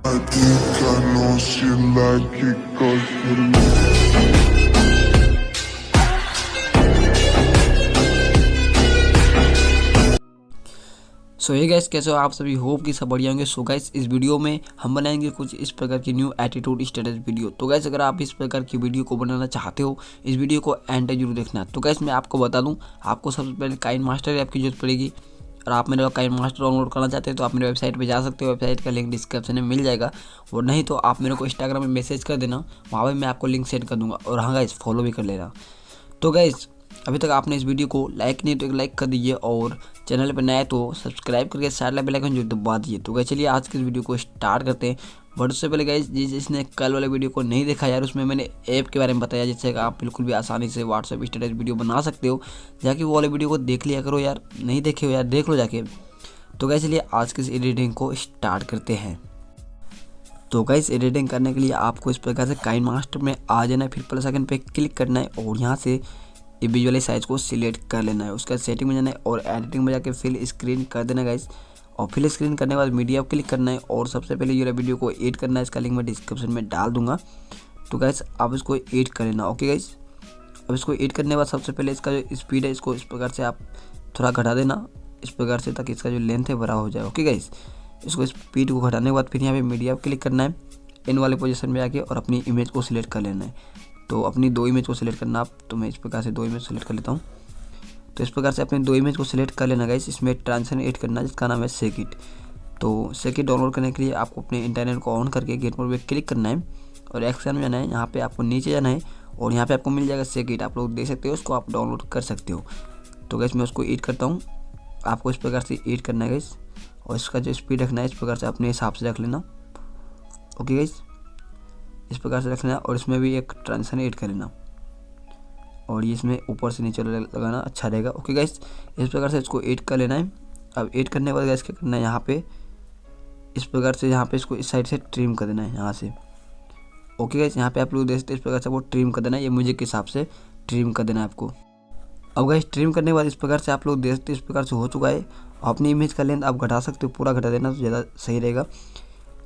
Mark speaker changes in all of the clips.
Speaker 1: I think I know she like it 'cause you
Speaker 2: सो ये guys, कैसे हो आप सभी? होप कि सब बढ़िया होंगे। सो गाइस, इस वीडियो में हम बनाएंगे कुछ इस प्रकार की न्यू एटीट्यूड स्टेटस वीडियो। तो गाइस, अगर आप इस प्रकार की वीडियो को बनाना चाहते हो, इस वीडियो को एंड तक जरूर देखना। तो गाइस, मैं आपको बता दूं, आपको सबसे पहले काइनमास्टर ऐप की जरूरत पड़ेगी। और आप मेरा काइनमास्टर डाउनलोड करना चाहते हैं तो आप मेरे वेबसाइट पर जा सकते हो। वेबसाइट का लिंक डिस्क्रिप्शन में मिल जाएगा। और नहीं तो आप मेरे को इंस्टाग्राम में मैसेज कर देना, वहाँ पर मैं आपको लिंक सेंड कर दूँगा। और हाँ गाइस, फॉलो भी कर लेना। तो गाइस, अभी तक आपने इस वीडियो को लाइक नहीं तो एक लाइक कर दीजिए, और चैनल पर नया है तो सब्सक्राइब करके साइड वाला बेल आइकन जो दबा दीजिए। तो गाइस, चलिए आज के इस वीडियो को स्टार्ट करते हैं। बट उससे पहले गाइस, जिसने कल वाले वीडियो को नहीं देखा यार, उसमें मैंने ऐप के बारे में बताया जिससे आप बिल्कुल भी आसानी से व्हाट्सएप स्टेटस वीडियो बना सकते हो। जाके वो वाले वीडियो को देख लिया करो यार, नहीं देखे हो यार, देख लो जाके। तो गाइस, चलिए आज के इस एडिटिंग को स्टार्ट करते हैं। तो गाइस, एडिटिंग करने के लिए आपको इस प्रकार से काइनमास्टर में आ जाना है, फिर प्लस आइकन पे क्लिक करना है और यहाँ से ये विजुअलाइज साइज को सिलेक्ट कर लेना है। उसका सेटिंग में जाना है और एडिटिंग में जाके फिल स्क्रीन कर देना गाइस। और फिल स्क्रीन करने के बाद मीडिया पर क्लिक करना है और सबसे पहले ये वीडियो को एड करना है। इसका लिंक मैं डिस्क्रिप्शन में डाल दूंगा। तो गाइस, आप इसको एड कर लेना। ओके गाइस, अब इसको एड करने के बाद सबसे पहले इसका जो स्पीड है, इसको इस प्रकार से आप थोड़ा घटा देना, इस प्रकार से, ताकि इसका जो लेंथ है बड़ा हो जाए। ओके गाइस, इसको स्पीड को घटाने के बाद फिर यहाँ पे मीडिया पर क्लिक करना है, इन वाले पोजीशन में आके, और अपनी इमेज को सिलेक्ट कर लेना है। तो अपनी दो इमेज को सिलेक्ट करना आप। तो मैं इस प्रकार से दो इमेज सेलेक्ट कर लेता हूँ। तो इस प्रकार से अपनी दो इमेज को सिलेक्ट कर लेना गाइस। इसमें ट्रांजिशन ऐड करना जिसका नाम है सेकिट। तो सेकिट डाउनलोड करने के लिए आपको अपने इंटरनेट को ऑन करके गेट मोड पे क्लिक करना है और एक्शन में जाना है। यहाँ पे आपको नीचे जाना है और यहाँ पे आपको मिल जाएगा सेकिट। आप लोग देख सकते हो, उसको आप डाउनलोड कर सकते हो। तो गाइस, मैं उसको एड करता हूँ। आपको इस प्रकार से एड करना है गाइस, और इसका जो स्पीड रखना है इस प्रकार से अपने हिसाब से रख लेना। ओके गाइस, इस प्रकार से रखना है और इसमें भी एक ट्रांजिशन ऐड कर लेना, और ये इसमें ऊपर से नीचे लगाना अच्छा रहेगा। ओके गाइस, इस प्रकार से इसको ऐड कर लेना है। अब ऐड करने के बाद गाइस क्या करना है, यहाँ पे इस प्रकार से यहाँ पे इसको इस साइड से ट्रिम कर देना है यहाँ से। ओके गाइस, यहाँ पे आप लोग देख सकते हैं, इस प्रकार से वो ट्रिम कर देना है। ये मुझे के हिसाब से ट्रिम कर देना है आपको। अब गाइस, ट्रिम करने के बाद इस प्रकार से आप लोग देख सकते हैं, इस प्रकार से हो चुका है। अपनी इमेज का लेंथ आप घटा सकते हो, पूरा घटा देना तो ज़्यादा सही रहेगा।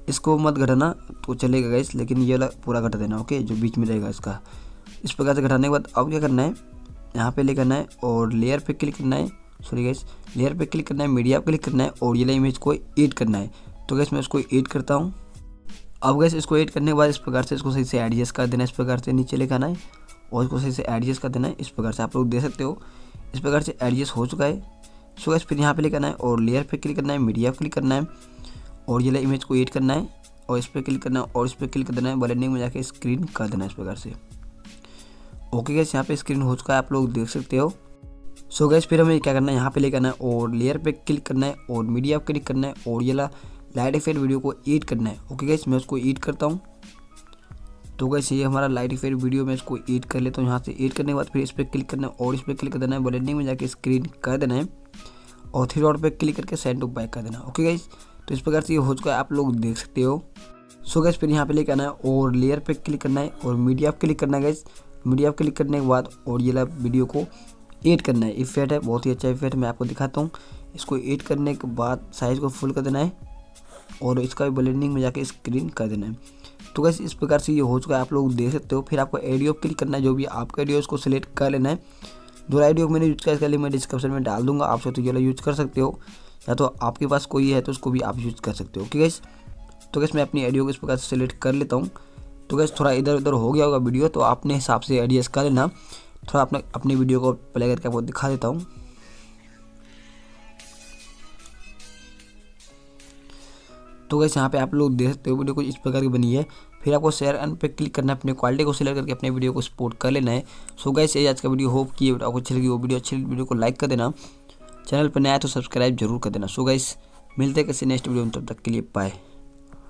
Speaker 2: इसको मत घटाना तो चलेगा गाइस, लेकिन ये वाला पूरा घटा देना। ओके, जो बीच में रहेगा इसका। इस प्रकार से घटाने के बाद अब क्या करना है, यहाँ पे ले करना है और लेयर पे क्लिक करना है। सॉरी गाइस, लेयर पे क्लिक करना है, मीडिया पे क्लिक करना है और ये इमेज को एड करना है। तो गाइस, मैं इसको एड करता हूँ। अब गाइस, इसको एड करने के बाद इस प्रकार से इसको सही से एडजस्ट कर देना है। इस प्रकार से नीचे लेकर आना है और इसको सही से एडजस्ट कर देना है। इस प्रकार से आप लोग देख सकते हो, इस प्रकार से एडजस्ट हो चुका है। सो गाइस, फिर यहाँ पे लेकर आना है और लेयर पे क्लिक करना है, मीडिया पे क्लिक करना है और ये इमेज को एड करना है और इस पर क्लिक करना है और इस पर क्लिक कर देना है। ब्लेंडिंग में जाके स्क्रीन कर देना है इस प्रकार से। ओके गाइस, यहाँ पे स्क्रीन हो चुका है, आप लोग देख सकते हो। सो गाइस, फिर हमें क्या करना है, यहाँ पे लेकर आना है और लेयर पे क्लिक करना है और मीडिया पे क्लिक करना है और ये लाइट इफेक्ट वीडियो को एड करना है। ओके गाइस, मैं उसको एड करता हूँ। तो गाइस, ये हमारा लाइट इफेक्ट वीडियो में इसको एड कर लेता हूँ। यहाँ से एड करने के बाद फिर इस पर क्लिक करना है और इस पर क्लिक कर देना है। ब्लेंडिंग में जाके स्क्रीन कर देना है और थ्री डॉट पे क्लिक करके सेंड टू बैक कर देना। ओके गाइस, तो इस प्रकार से ये हो चुका है, आप लोग देख सकते हो। सो गाइस, फिर यहाँ पे लेकर आना है और लेयर पे क्लिक करना है और मीडिया पे क्लिक करना है गाइस। मीडिया पे क्लिक करने के बाद और ये वीडियो को एड करना है। इफेक्ट है, बहुत ही अच्छा इफेक्ट, मैं आपको दिखाता हूँ। इसको एड करने के बाद साइज को फुल कर देना है और इसका ब्लेंडिंग में जाके स्क्रीन कर देना है। तो गाइस, इस प्रकार से ये हो चुका है, आप लोग देख सकते हो। फिर आपको ऑडियो क्लिक करना है, जो भी आपका ऑडियो उसको सिलेक्ट कर लेना है। जो ऑडियो मैंने यूज किया इसका लिंक मैं डिस्क्रिप्शन में डाल दूंगा, आप तो ये यूज कर सकते हो, या तो आपके पास कोई है तो उसको भी आप यूज कर सकते हो। ओके गाइस, तो गाइस, मैं अपनी ऑडियो को इस प्रकार से सिलेक्ट कर लेता हूँ। तो गाइस, थोड़ा इधर उधर हो गया होगा वीडियो, तो अपने हिसाब से एडजस्ट कर लेना। थोड़ा अपनी वीडियो को प्ले करके आपको दिखा देता हूँ। तो गाइस, यहाँ पे आप लोग देख सकते हो वीडियो को इस प्रकार की बनी है। फिर आपको शेयर एंड पे क्लिक करना है, अपने क्वालिटी को सिलेक्ट करके अपने वीडियो को एक्सपोर्ट कर लेना है। सो गाइस, ये आज का वीडियो, होप कि आपको अच्छी लगी। वो वीडियो अच्छी लगी, वीडियो को लाइक कर देना। चैनल पर नया है तो सब्सक्राइब जरूर कर देना। सो गाइस, मिलते हैं किसी नेक्स्ट वीडियो में, तब तक के लिए बाय।